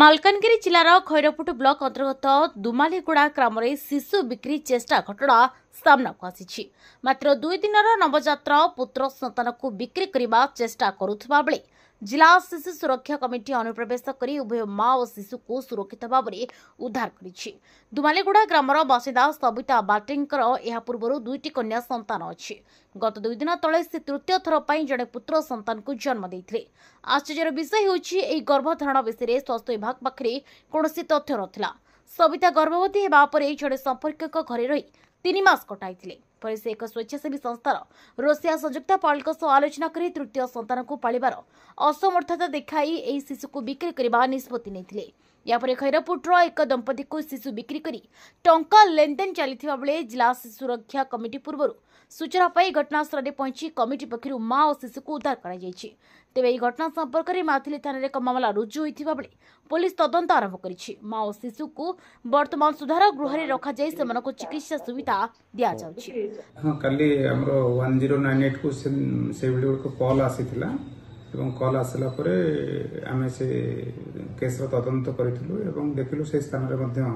Malkangiri जिलार खैरपुट block अंतर्गत दुमालीगुड़ा ग्राम शिशु बिक्री चेष्टा घटना सामना को आसी। मात्र 2 दिनर नवजात पुत्र संतान को बिक्री करने चेष्टा करुवा बेले जिला शिशु सुरक्षा कमिटी अनुप्रवेश कर उभय मां और शिशु को सुरक्षित भाव में उद्धार कर। दुमालीगुड़ा ग्रामर बासिंदा सविता बाटेंकर यह पूर्व 2टी कन्या संतान अच्छी। गत 2 दिन तले से तृतीय थर पर जड़े पुत्र संतान को जन्म देते। आश्चर्यर विषय होछि एही गर्भधारण विषय स्वास्थ्य विभाग पाखरे कौनसी तथ्य नथिला। सविता गर्भवती हेबा परे जड़े संपर्क घरे रही 3 मास कटाई पर से एक स्वेच्छासेवी संस्थार रोसिया संयुक्ता पाल आलोचना कर तृतीय संतान को पालिबार असमर्थता देखाई एही शिशु को बिक्री करने निष्पत्ति नेथिले। यापर खैरपुटर एक दंपति को शिशु बिक्री करी टंका लेनदेन चलता बेले जिला शिशु सुरक्षा कमिटी पूर्व सूचना पाई घटनास्थल पहुंची कमिटी पक्षर मां और शिशु को उद्धार कर तेज यह घटना संपर्क में माथिली थाना एक मामला रुजु होता बेले पुलिस तदंत आरंभ कर मां और शिशु को वर्तमान सुधार गृह में रखा चिकित्सा सुविधा दि जाउछि। हाँ काली हमरो 1098 को से वीडियो को कॉल आसीथिला एवं कॉल आसला परे आमे से केस रो तदंत करिथिलु एवं देखिलु से स्थान रे मध्य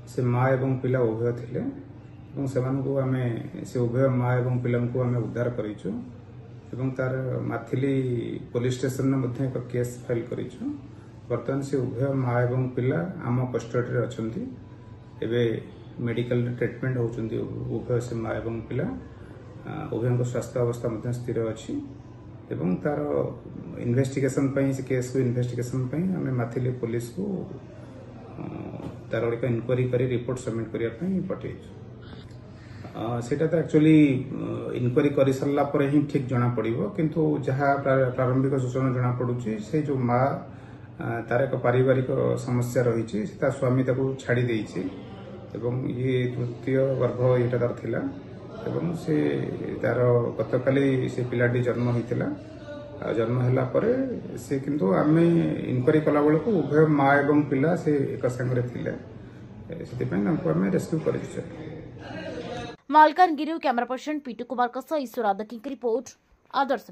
से मां एवं पिला उभय थिले एवं सेमान को आमे से उभय मां एवं पिला को आमे उद्धार करिछु एवं तार माथिली पुलिस स्टेशन में मध्य एक केस फाइल करिछु। वर्तमान से उभय मां एवं पिला आम कस्टडी रे अछंती एबे मेडिकल ट्रीटमेंट होउचंती उभय से मां एवं पिला उभय स्वास्थ्य अवस्था मध्य स्थिर अछि एवं तार इन्वेस्टिगेशन पई से केस को इन्वेस्टिगेशन पई हमें माथिली पुलिस को तार एक इंक्वायरी करी रिपोर्ट सबमिट करिया पई पठेइछु। सेटा तो एक्चुअली इंक्वायरी करि सरला पर ही ठीक जना पड़िबो किंतु जहा प्रारंभिक सूचना जना पडुची से जो मां तार एक पारिवारिक समस्या रही ता स्वामी ताको छाड़ी देइछि एवं ये तृतीय गर्भ एटा तार थिला एवं से तार गतकाली से पिलाटी जन्म होइतिला जन्म हैला परे से किंतु आमे इंक्वायरी कला बेल को उभय मां एवं पिला से एक संगे थिले सेति पय हमको आमे रेस्क्यू करिछु। मालकानगिरी कैमरा पर्सन पीटू कुमार ईश्वर आदकी रिपोर्ट आदर्श।